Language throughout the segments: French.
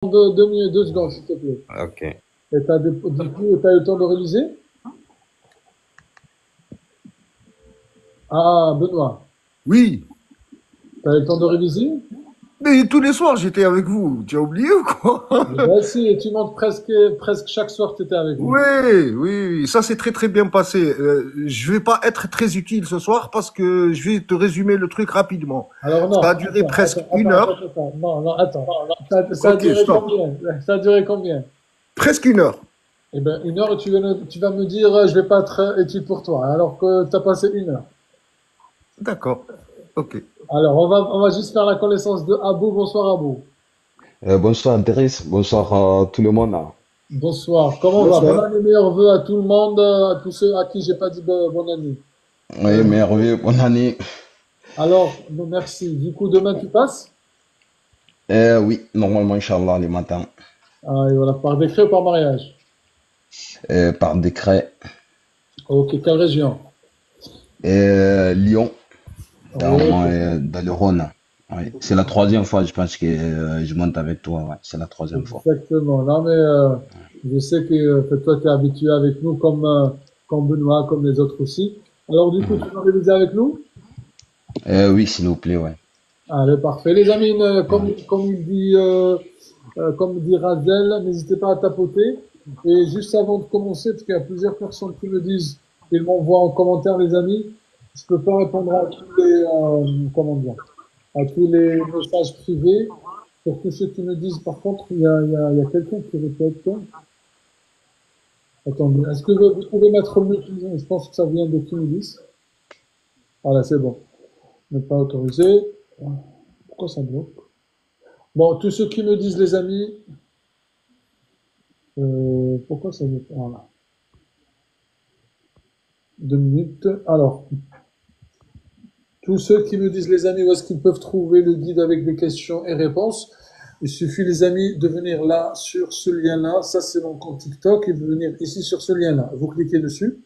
Deux secondes, s'il te plaît. Ok. Et du coup, t'as eu le temps de réviser? Ah, Benoît, Oui, t'as eu le temps de réviser? mais tous les soirs j'étais avec vous. Tu as oublié ou quoi? Eh ben si, et tu montres presque chaque soir que tu étais avec nous. Oui, oui, oui, ça s'est très très bien passé. Je vais pas être très utile ce soir parce que je vais te résumer le truc rapidement. Alors Ça a non, duré attends, presque attends, une attends, attends, heure. attends. Non, non, attends. Ça a Ok, duré stop. combien? Ça a duré combien? Presque une heure. Eh ben, une heure, tu vas me dire, je vais pas être utile pour toi, alors que tu as passé une heure. D'accord. Ok. Alors, on va juste faire la connaissance de Abou. Bonsoir, Abou. Bonsoir Driss, bonsoir à tout le monde. Bonsoir. Comment va? Bonne Bonsoir. année, meilleurs vœux à tout le monde, à tous ceux à qui j'ai pas dit bonne année. Oui, merveilleux, bonne année. Alors, merci. Du coup, demain, tu passes? Oui, normalement, Inch'Allah, les matins, Ah, et voilà, par décret ou par mariage? par décret. Ok, quelle région? Lyon, Ok, dans le Rhône. Oui, c'est la troisième fois, je pense, que je monte avec toi. Ouais, c'est la troisième fois. exactement. Non, mais je sais que toi, tu es habitué avec nous, comme Benoît, comme les autres aussi. Alors, du coup, tu Mhm. vas réviser avec nous? Oui, s'il vous plaît, ouais. Allez, parfait. Les amis, Mhm. comme dit Razel, n'hésitez pas à tapoter. Et juste avant de commencer, parce qu'il y a plusieurs personnes qui me disent, ils m'envoient en commentaire, les amis, je peux pas répondre à tous les, comment dire, à tous les messages privés. Pour tous ceux qui me disent, par contre, il y a quelqu'un qui répète. Attendez, est-ce que vous pouvez mettre le mute? Je pense que ça vient de Kimidis. Voilà, c'est bon. Ne pas autorisé. Pourquoi ça bloque? Bon, tous ceux qui me disent, les amis, pourquoi ça bloque? Voilà. 2 minutes. Alors, tous ceux qui me disent, les amis, où est-ce qu'ils peuvent trouver le guide avec des questions et réponses? Il suffit, les amis, de venir là, sur ce lien-là. Ça, c'est mon compte TikTok. Et de venir ici, sur ce lien-là. Vous cliquez dessus.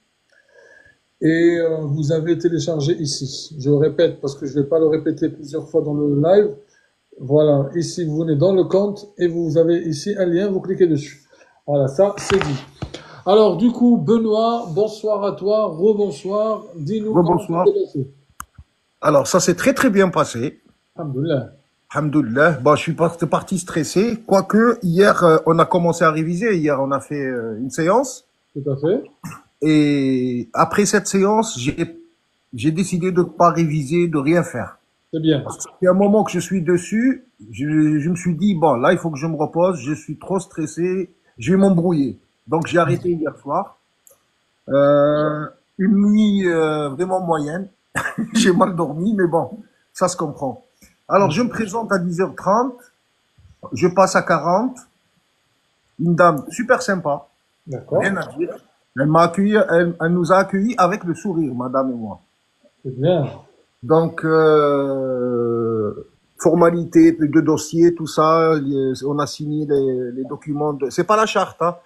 Et vous avez téléchargé ici. Je répète parce que je ne vais pas le répéter plusieurs fois dans le live. Voilà, ici vous venez dans le compte et vous avez ici un lien, vous cliquez dessus. Voilà, ça c'est dit. Alors du coup, Benoît, bonsoir à toi, rebonsoir. Dis-nous comment ça Rebonsoir. s'est passé. Alors, ça s'est très très bien passé. Alhamdoulilah. Alhamdoulilah. Bon, je suis parti stressé. Quoique, hier, on a commencé à réviser. Hier, on a fait une séance. Tout à fait. Et après cette séance, j'ai décidé de ne pas réviser, de rien faire. C'est bien. Parce que c'est un moment que je suis dessus, je me suis dit, bon, là, il faut que je me repose, je suis trop stressé, je vais m'embrouiller. Donc, j'ai arrêté hier soir. Euh, une nuit vraiment moyenne. J'ai mal dormi, mais bon, ça se comprend. Alors, je me présente à 10h30, je passe à 40, une dame super sympa, rien D'accord. à dire. Elle m'a accueilli, elle nous a accueillis avec le sourire, madame et moi. C'est bien. Donc, formalité de dossier, tout ça, on a signé les documents. C'est pas la charte, hein.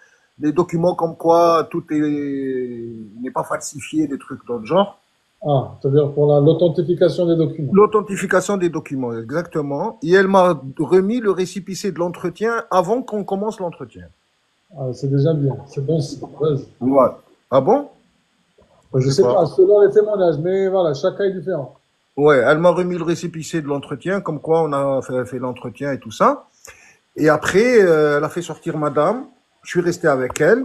Les documents comme quoi tout n'est pas falsifié, des trucs dans le genre. Ah, c'est-à-dire pour l'authentification des documents. L'authentification des documents, exactement. Et elle m'a remis le récépissé de l'entretien avant qu'on commence l'entretien. Ah, c'est déjà bien. C'est bon. Vas-y. Ouais. Ah bon? Je Je sais sais pas. pas, selon les témoignages, mais voilà, chaque cas est différent. Ouais, elle m'a remis le récépissé de l'entretien, comme quoi on a fait l'entretien et tout ça. Et après, elle a fait sortir madame. Je suis resté avec elle.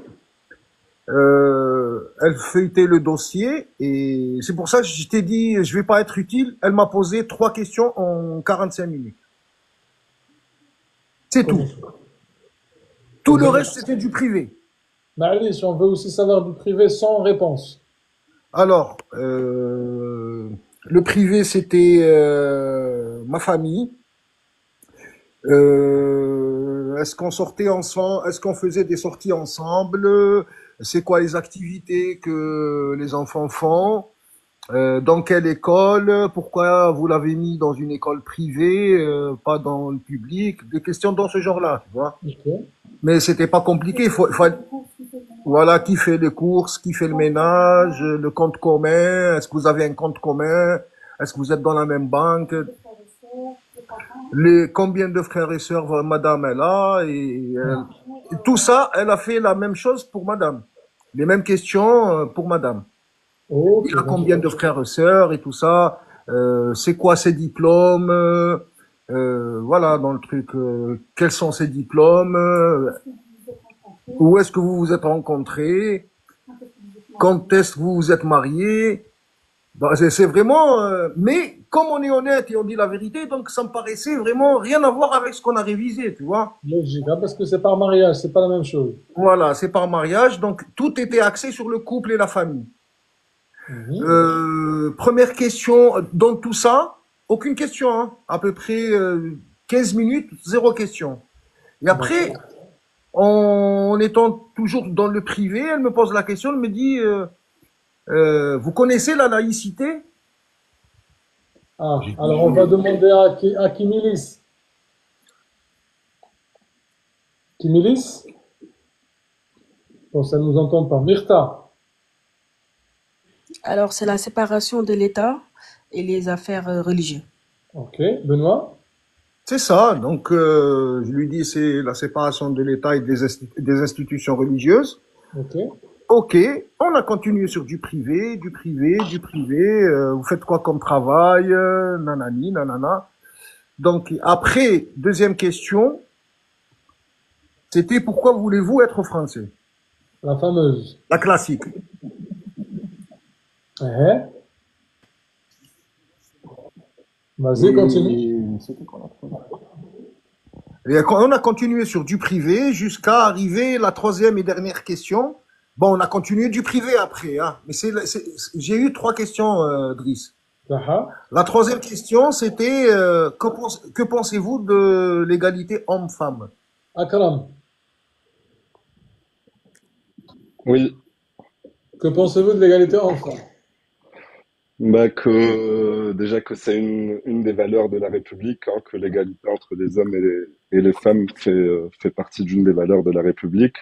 Elle feuilletait le dossier et c'est pour ça que je t'ai dit, je vais pas être utile. Elle m'a posé 3 questions en 45 minutes. C'est tout. Comment ça? Tout le C'est-à-dire, reste, c'était du privé. Maëlys, on veut aussi savoir du privé sans réponse. Alors, le privé, c'était ma famille. Est-ce qu'on sortait ensemble? Est-ce qu'on faisait des sorties ensemble? C'est quoi les activités que les enfants font? Dans quelle école? Pourquoi vous l'avez mis dans une école privée, pas dans le public? Des questions dans ce genre-là, tu vois. Ok. Mais c'était pas compliqué. Voilà, qui fait les courses, qui fait le ménage, le compte commun. Est-ce que vous avez un compte commun? Est-ce que vous êtes dans la même banque? combien de frères et sœurs madame elle a, et tout ça, elle a fait la même chose pour madame. Les mêmes questions pour madame. Ok, Il a donc, combien de frères et sœurs et tout ça, c'est quoi ses diplômes, voilà, dans le truc, quels sont ses diplômes, où est-ce que vous vous êtes rencontrés, quand est-ce que vous vous êtes mariés. Bah, c'est vraiment, mais comme on est honnête et on dit la vérité, donc ça me paraissait vraiment rien à voir avec ce qu'on a révisé, tu vois. logique, hein, parce que c'est par mariage, c'est pas la même chose. Voilà, c'est par mariage, donc tout était axé sur le couple et la famille. Mhm. Première question, dans tout ça, aucune question, hein, à peu près 15 minutes, zéro question. Et après, D'accord. en étant toujours dans le privé, elle me pose la question, elle me dit, vous connaissez la laïcité? Ah, alors on va demander à Kimilis. Kimilis? Bon, ça ne nous entend pas. Myrta. Alors, c'est la séparation de l'État et les affaires religieuses. Ok. Benoît? C'est ça, donc je lui dis c'est la séparation de l'État et des institutions religieuses. Ok. Ok, on a continué sur du privé, du privé, du privé. Vous faites quoi comme travail, nanani, nanana. Donc après, deuxième question, c'était pourquoi voulez-vous être français? La fameuse. La classique. Eh, vas-y, continue. Et et on a continué sur du privé jusqu'à arriver la troisième et dernière question. Bon, on a continué du privé après, hein. Mais j'ai eu trois questions, Driss. Zaha. La troisième question, c'était que pensez-vous de l'égalité homme-femme? Akram. Oui, Que pensez-vous de l'égalité homme-femme? bah que déjà que c'est une des valeurs de la République, hein, que l'égalité entre les hommes et les femmes fait partie d'une des valeurs de la République.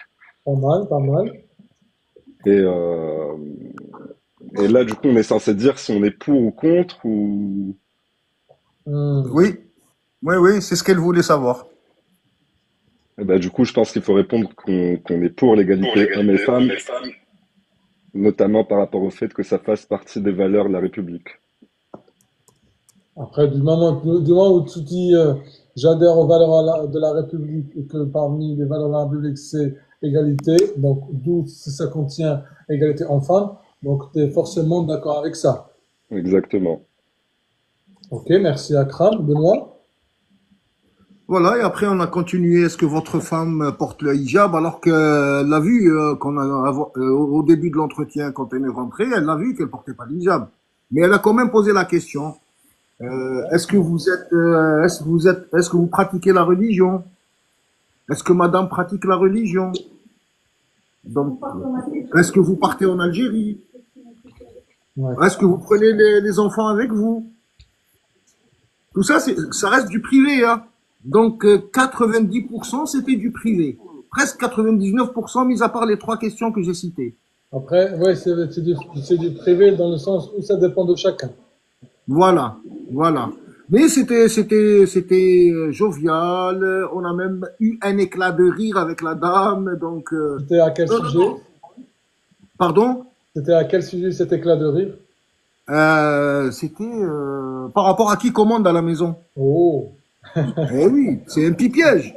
Pas mal, pas mal. Et, euh, et là, du coup, on est censé dire si on est pour ou contre, ou Hmm. Oui, oui, oui, c'est ce qu'elle voulait savoir. et bah, du coup, je pense qu'il faut répondre qu'on est pour l'égalité hommes et femmes, notamment par rapport au fait que ça fasse partie des valeurs de la République. Après, du moment où tu dis j'adhère aux valeurs de la République et que parmi les valeurs de la République c'est égalité, donc d'où si ça contient égalité homme-femme, donc tu es forcément d'accord avec ça. Exactement. Ok. Ok, merci Akram. Benoît? Voilà, et après on a continué. Est-ce que votre femme porte le hijab? Alors qu'elle l'a vu au début de l'entretien, quand elle est rentrée, elle l'a vu qu'elle portait pas le hijab. Mais elle a quand même posé la question. Est-ce que vous pratiquez la religion? Est-ce que madame pratique la religion? Donc, est-ce que vous partez en Algérie? Ouais. Est-ce que vous prenez les enfants avec vous? Tout ça, ça reste du privé, hein. Donc, 90% c'était du privé. Presque 99%, mis à part les trois questions que j'ai citées. Après, ouais, c'est du privé dans le sens où ça dépend de chacun. Voilà, voilà. Mais c'était jovial. On a même eu un éclat de rire avec la dame. Donc, C'était à quel non, non, sujet? non. Pardon? C'était à quel sujet cet éclat de rire? C'était par rapport à qui commande à la maison. Oh, Eh oui, c'est un petit piège.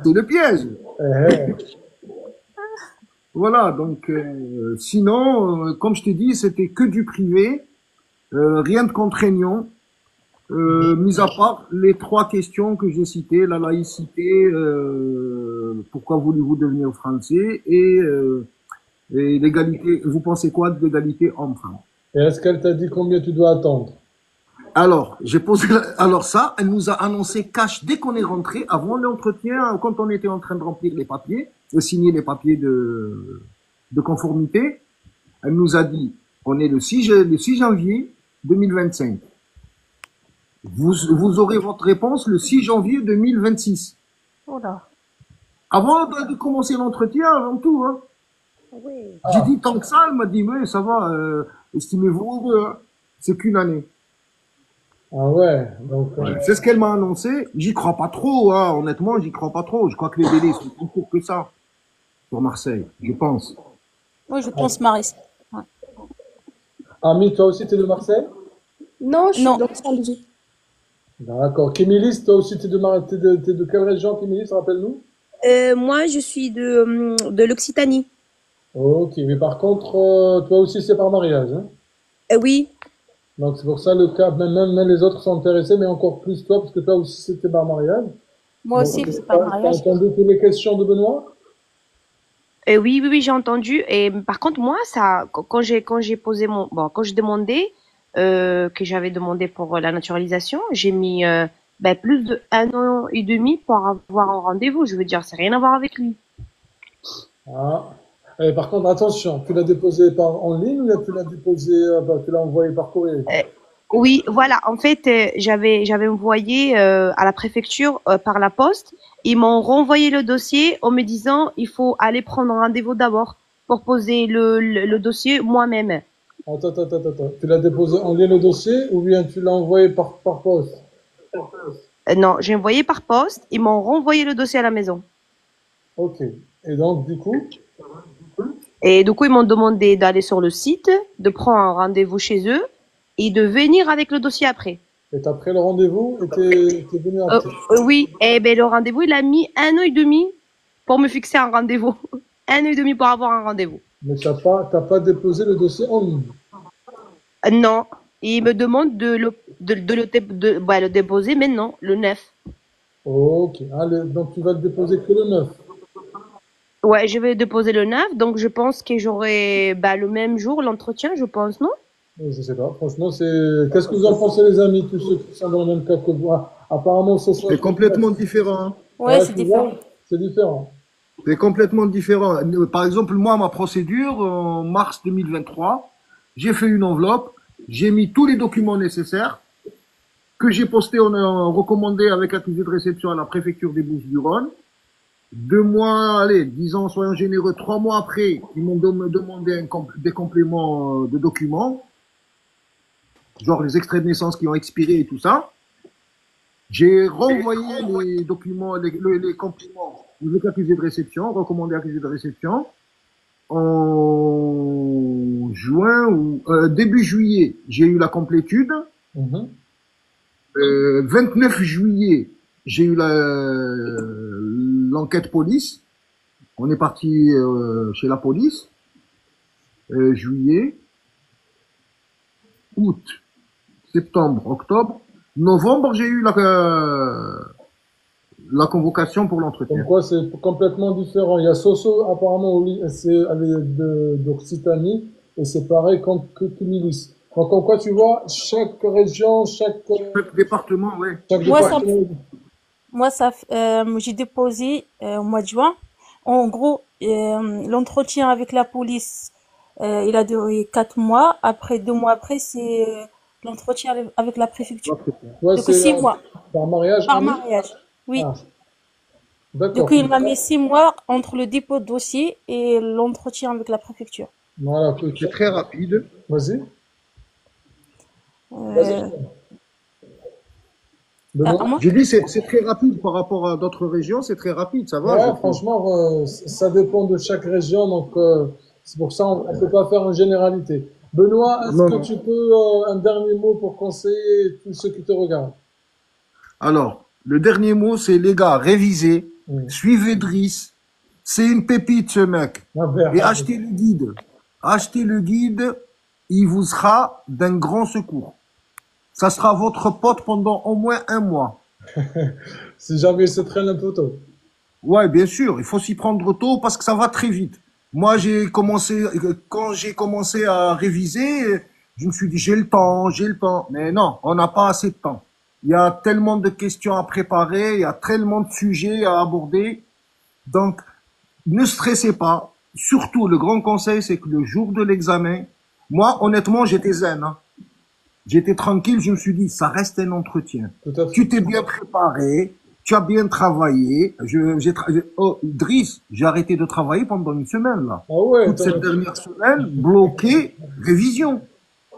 C'est le piège. eh, Voilà, donc sinon, comme je t'ai dit, c'était que du privé, rien de contraignant, mis à part les trois questions que j'ai citées, la laïcité, pourquoi voulez-vous devenir français, et l'égalité. Vous pensez quoi de l'égalité homme-femme? et est-ce qu'elle t'a dit combien tu dois attendre? Alors, alors ça, elle nous a annoncé cash dès qu'on est rentré, avant l'entretien, quand on était en train de remplir les papiers, de signer les papiers de conformité. Elle nous a dit, on est le 6 janvier 2025. Vous aurez votre réponse le 6 janvier 2026. Oh là, Avant de commencer l'entretien, avant tout, hein. oui. J'ai dit tant que ça, elle m'a dit, mais ça va, estimez-vous heureux, hein. C'est qu'une année. Ah ouais, donc, Ouais. C'est ce qu'elle m'a annoncé. J'y crois pas trop, hein. Honnêtement, j'y crois pas trop. Je crois que les délais sont plus courts que ça pour Marseille, je pense. Oui, je pense, Maris. Ouais. Ami, toi aussi, t'es de Marseille? Non, je suis Non, dans Saint-Louis. D'accord. Kémilis, toi aussi, t'es de quelle région, Kémilis, rappelle-nous? Moi, je suis de l'Occitanie. Ok, mais par contre, toi aussi, c'est par mariage, hein? Oui, Donc, c'est pour ça le cas, même les autres sont intéressés, mais encore plus toi, parce que toi aussi, c'était par mariage. moi Donc, aussi, c'est par t'as mariage. entendu toutes les questions de Benoît? Oui, oui, oui, j'ai entendu. Et par contre, moi, ça, quand j'ai posé quand je demandais, que j'avais demandé pour la naturalisation, j'ai mis plus de 1 an et demi pour avoir un rendez-vous. Je veux dire, c'est rien à voir avec lui. Ah. Par contre, attention, tu l'as déposé en ligne ou tu l'as déposé, tu l'as envoyé par courrier? Euh, oui, voilà. En fait, j'avais envoyé à la préfecture par la poste. Ils m'ont renvoyé le dossier en me disant il faut aller prendre un rendez-vous d'abord pour poser le dossier moi-même. Attends. Tu l'as déposé en ligne le dossier ou bien tu l'as envoyé par poste? Non, j'ai envoyé par poste. Ils m'ont renvoyé le dossier à la maison. Ok. Et donc, du coup, Et du coup, ils m'ont demandé d'aller sur le site, de prendre un rendez-vous chez eux et de venir avec le dossier après. et t'as pris le rendez-vous et t'es venu Euh, après. oui, et ben le rendez-vous, il a mis 1 an et demi pour me fixer un rendez-vous. 1 an et demi pour avoir un rendez-vous. Mais t'as pas déposé le dossier en ligne. Non, il me demande le déposer maintenant, le 9. Ok. Allez, donc tu vas le déposer que le 9. Ouais, je vais déposer le 9, donc je pense que j'aurai le même jour l'entretien, je pense, non? Je sais pas. Franchement, qu'est-ce que vous en pensez, les amis, tous ceux qui sont dans le même cas que vous? Ah, apparemment, ce soir. C'est complètement différent, hein. Ouais, c'est Tu vois, différent. c'est différent. C'est complètement différent. Par exemple, moi, ma procédure, en mars 2023, j'ai fait une enveloppe, j'ai mis tous les documents nécessaires que j'ai postés en recommandé avec accusé de réception à la préfecture des Bouches-du-Rhône. 2 mois, allez, disons, soyons généreux, 3 mois après, ils m'ont demandé des compléments de documents, genre les extraits de naissance qui ont expiré et tout ça. J'ai renvoyé les documents, les compléments aux accusés de réception, recommandés accusés de réception, en juin ou début juillet, j'ai eu la complétude. Mhm. 29 juillet, j'ai eu l'enquête police. On est parti chez la police. Juillet, août, septembre, octobre, novembre, j'ai eu la convocation pour Comme l'entretien. quoi, c'est complètement différent. Il y a Soso, apparemment, elle est d'Occitanie, et c'est pareil que Milice. Donc, comme quoi, tu vois, chaque région, Chaque département, ouais. chaque Moi, ça, département. moi, j'ai déposé au mois de juin. En gros, l'entretien avec la police, il a duré 4 mois. Après, 2 mois après, c'est l'entretien avec la préfecture. Ouais, Du coup, c'est 6 mois par mariage, par ami? mariage. Oui. Ah, Du d'accord. coup, il m'a mis 6 mois entre le dépôt de dossier et l'entretien avec la préfecture. Voilà, C'est très rapide. vas-y. Euh, Benoît? moi? J'ai dit, c'est très rapide par rapport à d'autres régions, c'est très rapide, ça va, je Ouais, trouve. franchement, ça dépend de chaque région, donc c'est pour ça on ne peut pas faire une généralité. Benoît, est-ce Non, que non. tu peux un dernier mot pour conseiller tous ceux qui te regardent? Alors, le dernier mot, c'est les gars, révisez, Mm. suivez Driss. C'est une pépite, ce mec. Ah, ben, Et achetez le guide. Achetez le guide, il vous sera d'un grand secours. Ça sera votre pote pendant au moins 1 mois. si jamais il se traîne un peu tôt. Ouais, bien sûr, il faut s'y prendre tôt parce que ça va très vite. Moi, quand j'ai commencé à réviser, je me suis dit, j'ai le temps, j'ai le temps. Mais non, on n'a pas assez de temps. Il y a tellement de questions à préparer, il y a tellement de sujets à aborder. Donc, ne stressez pas. Surtout, le grand conseil, c'est que le jour de l'examen, moi, honnêtement, j'étais zen, hein. J'étais tranquille, je me suis dit, ça reste un entretien. Tout à fait. Tu t'es bien préparé, tu as bien travaillé. Oh, Driss, j'ai arrêté de travailler pendant une semaine, là. Ah ouais, Toute cette dernière semaine, bloqué, révision.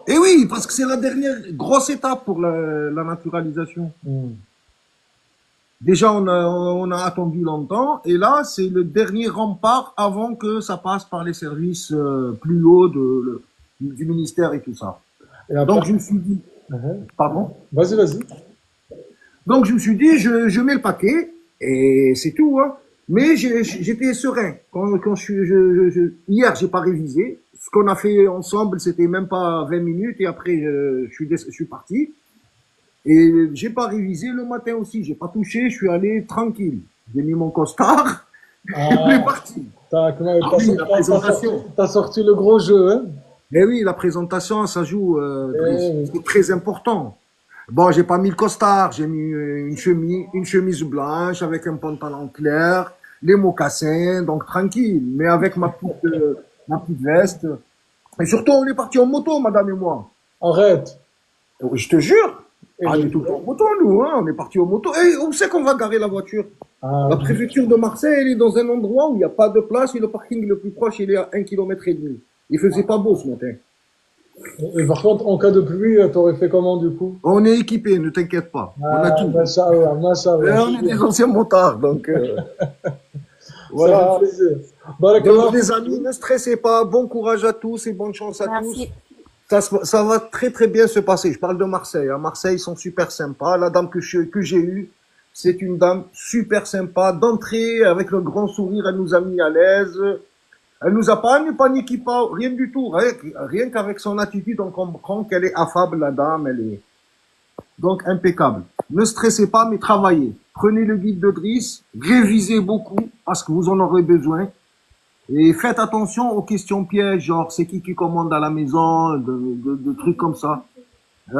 Et oui, parce que c'est la dernière grosse étape pour la naturalisation. Déjà, on a attendu longtemps, et là, c'est le dernier rempart avant que ça passe par les services plus hauts du ministère et tout ça. Et après, Donc, je me suis dit, pardon? vas-y, vas-y. Donc, je me suis dit, je mets le paquet, et c'est tout, hein. Mais j'étais serein. Quand hier, j'ai pas révisé. Ce qu'on a fait ensemble, c'était même pas 20 minutes, et après, je suis parti. Et j'ai pas révisé le matin aussi. J'ai pas touché, je suis allé tranquille. J'ai mis mon costard, et on est parti. T'as sorti le gros jeu, hein? Eh oui, la présentation, ça joue, c'est très important. Bon, j'ai pas mis le costard, j'ai mis une chemise blanche avec un pantalon clair, les mocassins, donc tranquille, mais avec ma petite veste. Et surtout, on est parti en moto, madame et moi. Arrête. Je te jure. On est tout le temps en moto, nous, hein. On est parti en moto. Et où c'est qu'on va garer la voiture? La préfecture de Marseille, elle est dans un endroit où il n'y a pas de place et le parking le plus proche, il est à 1,5 km. Il faisait pas beau ce matin. Et par contre, en cas de pluie, t'aurais fait comment du coup? On est équipé, ne t'inquiète pas. On a tout. Machallah, machallah. On est des anciens motards, donc voilà. Ça fait plaisir. Donc, les amis, ne stressez pas. Bon courage à tous et bonne chance à tous. Ça va très très bien se passer. Je parle de Marseille. À Marseille, ils sont super sympas. La dame que j'ai eue, c'est une dame super sympa. D'entrée, avec le grand sourire, elle nous a mis à l'aise. Elle nous a pas paniqué, pas rien du tout. Rien qu'avec son attitude, on comprend qu'elle est affable, la dame. Elle est donc impeccable. Ne stressez pas, mais travaillez. Prenez le guide de Driss, révisez beaucoup parce que vous en aurez besoin. Et faites attention aux questions pièges, genre c'est qui commande à la maison, de trucs comme ça.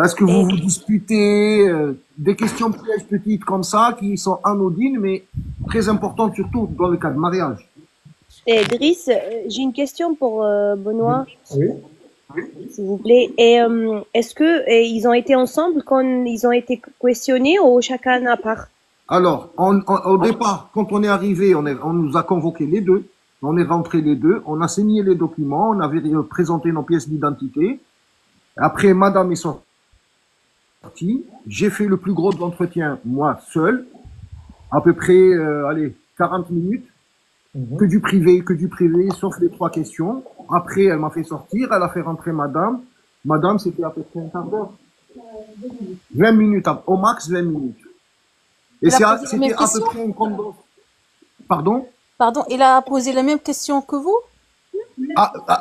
Est-ce que vous vous disputez, des questions pièges petites comme ça qui sont anodines mais très importantes surtout dans le cas de mariage. Et Driss, j'ai une question pour Benoît. Oui. S'il vous plaît. Et est-ce que ils ont été ensemble quand ils ont été questionnés ou chacun à part? Alors, au départ, quand on est arrivé, on nous a convoqués les deux. On est rentrés les deux, on a signé les documents, on avait présenté nos pièces d'identité. Après, madame est sortie. J'ai fait le plus gros de l'entretien, moi, seul. À peu près, 40 minutes. Que du privé, sauf les 3 questions. Après, elle m'a fait sortir, elle a fait rentrer madame. Madame, c'était à peu près un quart d'heure. 20 minutes, au max 20 minutes. Et c'était à peu près un condom. Pardon? Pardon, il a posé la même question que vous?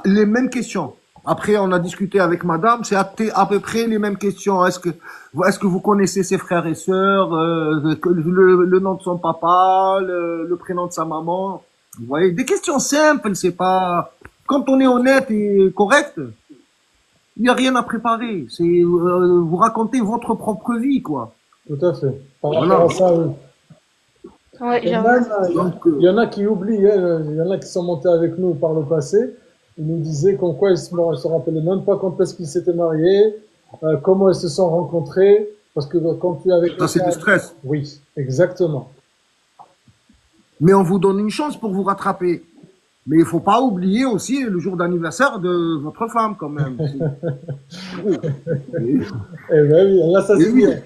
Les mêmes questions. Après, on a discuté avec madame, c'est à peu près les mêmes questions. Est-ce que vous connaissez ses frères et sœurs, le nom de son papa, le prénom de sa maman? Vous voyez, des questions simples, c'est pas, quand on est honnête et correct, il n'y a rien à préparer. C'est, vous racontez votre propre vie, quoi. Tout à fait. Par rapport à ça, oui. Ouais, Il y en a qui oublient, il y en a qui sont montés avec nous par le passé. Ils nous disaient qu'en quoi ils se rappelaient même pas quand est-ce qu'ils s'étaient mariés, comment ils se sont rencontrés, parce que quand tu es avec ça, c'est du stress. Oui, exactement. Mais on vous donne une chance pour vous rattraper. Mais il faut pas oublier aussi le jour d'anniversaire de votre femme, quand même. Eh ben oui, là, ça c'est bien.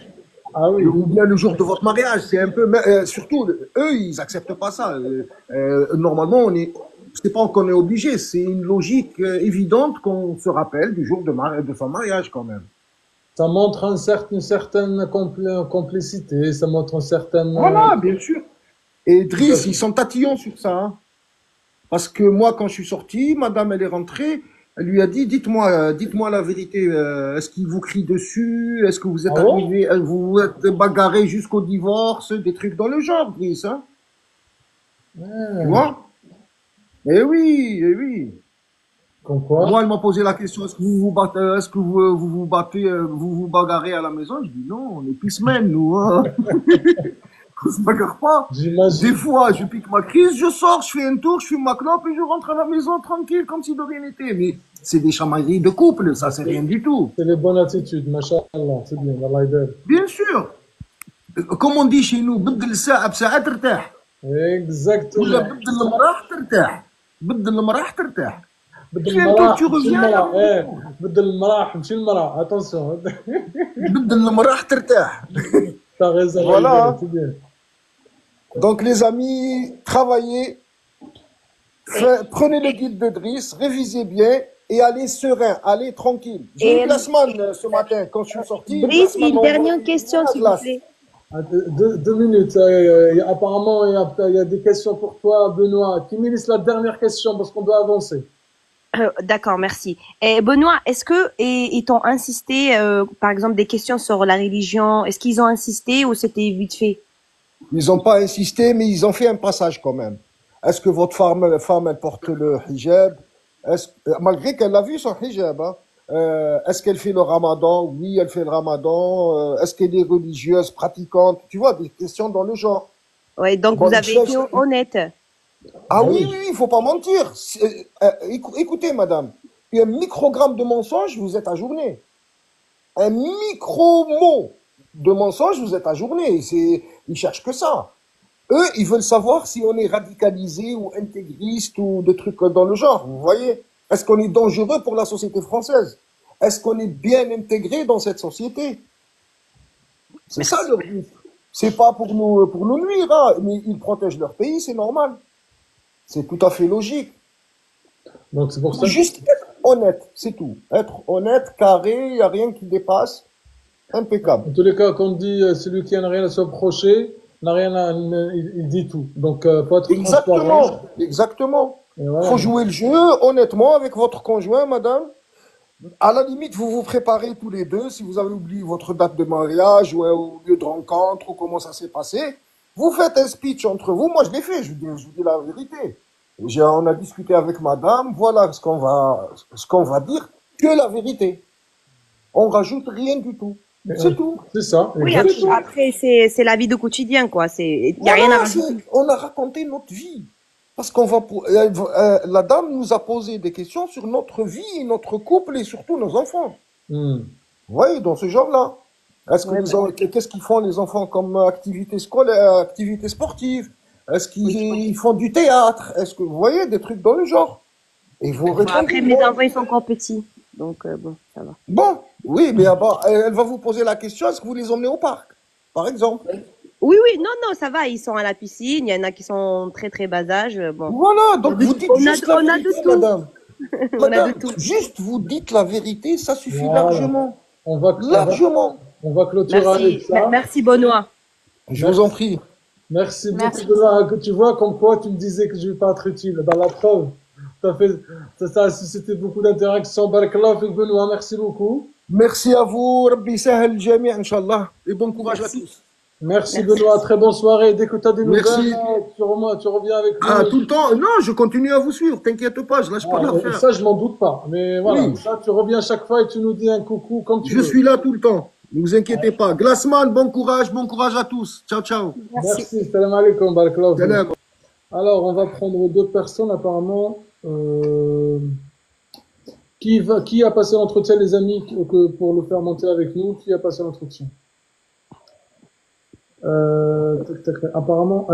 Ah oui. Ou bien le jour de votre mariage, c'est un peu, surtout, eux, ils acceptent pas ça. Normalement, c'est pas qu'on est obligé, c'est une logique évidente qu'on se rappelle du jour de son mariage, quand même. Ça montre une certaine complicité, ça montre une certaine... Voilà, bien sûr. Et Driss, ils sont tatillons sur ça, hein. Parce que moi, quand je suis sorti, madame, elle est rentrée, elle lui a dit, dites-moi la vérité, est-ce qu'il vous crie dessus? Est-ce que vous êtes arrivé, vous vous êtes bagarré jusqu'au divorce? Des trucs dans le genre, Driss, hein? Tu vois? Eh oui, eh oui. Comme quoi? Moi, elle m'a posé la question, est-ce que vous vous battez, est-ce que vous battez, vous vous bagarrez à la maison? Je dis non, on est peacemen, nous, hein. On se bagarre pas. Des fois, je pique ma crise, je sors, je fais un tour, je fume ma clope et je rentre à la maison tranquille comme si de rien n'était. Mais c'est des chamailleries de couple, ça c'est rien du tout. C'est les bonnes attitudes, machallah, c'est bien, Allah aide. Bien sûr. Comme on dit chez nous, بدل الساعة بساعة ترتاح. Exactement. ولا بدل المراح ترتاح. بدل المراح ترتاح. بدل Bientôt tu المراح ماشي reviens là. المرأة بدل المراح ماشي المرأة attention. بدل المراح ترتاح. T'as raison, Voilà. c'est bien. Donc les amis, travaillez, prenez le guide de Driss, révisez bien et allez serein, allez tranquille. J'ai Et eu Glassman ce matin quand je suis sorti. Brice, Glassman une m'a dernière envoyé question, la s'il vous glace. plaît. Deux minutes. Apparemment, il y a des questions pour toi, Benoît. Qui me laisse la dernière question parce qu'on doit avancer. D'accord, merci. Et Benoît, est-ce que ils t'ont insisté, par exemple, des questions sur la religion, est-ce qu'ils ont insisté ou c'était vite fait? Ils n'ont pas insisté, mais ils ont fait un passage quand même. Est-ce que votre femme elle porte le hijab? Malgré qu'elle l'a vu son hijab, hein, est-ce qu'elle fait le ramadan? Oui, elle fait le ramadan. Est-ce qu'elle est religieuse, pratiquante? Tu vois, des questions dans le genre. Ouais, donc Bon, vous avez été honnête. Ah oui, oui, il faut pas mentir. Écoutez, madame, un microgramme de mensonge, vous êtes ajourné. Un micro-mot de mensonge, vous êtes ajourné. Ils cherchent que ça. Eux, ils veulent savoir si on est radicalisé ou intégriste ou des trucs dans le genre. Vous voyez? Est-ce qu'on est dangereux pour la société française? Est-ce qu'on est bien intégré dans cette société? C'est ça leur but. C'est pas pour nous nuire, hein. Mais ils protègent leur pays, c'est normal. C'est tout à fait logique. Donc c'est pour ça. Juste être honnête, c'est tout. Être honnête, carré, il n'y a rien qui dépasse. Impeccable. En tous les cas, quand on dit celui qui n'a rien à se reprocher, n'a rien à, il dit tout. Donc faut être transparent. Exactement, exactement. Et voilà. Faut jouer le jeu honnêtement avec votre conjoint, madame. À la limite, vous vous préparez tous les deux. Si vous avez oublié votre date de mariage ou lieu de rencontre ou comment ça s'est passé, vous faites un speech entre vous. Moi, je l'ai fait. Je vous dis la vérité. On a discuté avec madame. Voilà ce qu'on va dire. Que la vérité. On rajoute rien du tout. C'est tout. C'est ça. Oui, exactement. après c'est la vie de quotidien, quoi. Il y a rien à rajouter. On a raconté notre vie. Parce la dame nous a posé des questions sur notre vie, notre couple et surtout nos enfants. Vous voyez, dans ce genre-là. Qu'est-ce qu'ils font les enfants comme activité scolaire, activité sportive? Est-ce qu'ils font du théâtre? Est-ce que vous voyez des trucs dans le genre? Et vous répondez. Après, mes enfants, ils sont encore petits. Donc, bon, ça va. Bon, oui, mais elle va vous poser la question, est-ce que vous les emmenez au parc, par exemple? Oui, non, ça va, ils sont à la piscine, il y en a qui sont très, très bas âge. Bon. Voilà, donc vous dites juste la vérité, madame. On a de tout. Juste vous dites la vérité, ça suffit Voilà. largement. Largement. On va clôturer avec ça. Merci, Benoît. Je vous en prie. Merci beaucoup, Benoît. Tu vois, comme quoi tu me disais que je ne vais pas être utile. Dans la preuve, ça a suscité beaucoup d'interactions. Barakallah fik, Benoît, merci beaucoup. Merci à vous. Rabbi sahel jami', Inch'Allah. Et bon courage à tous. Merci Benoît, très bonne soirée. Dès que tu as des nouvelles, Merci. tu reviens avec nous. Ah, tout le temps. Non, je continue à vous suivre. T'inquiète pas, je lâche pas l'affaire. Ça, je m'en doute pas. Mais voilà, Oui. ça, tu reviens chaque fois et tu nous dis un coucou comme tu veux. Je suis là tout le temps. Ne vous inquiétez pas. Glassman, bon courage à tous. Ciao, ciao. Merci. Salam alaikum, barakallah. Salam. Alors, on va prendre d'autres personnes apparemment. Qui a passé l'entretien, les amis, pour le faire monter avec nous? Qui a passé l'entretien? Apparemment,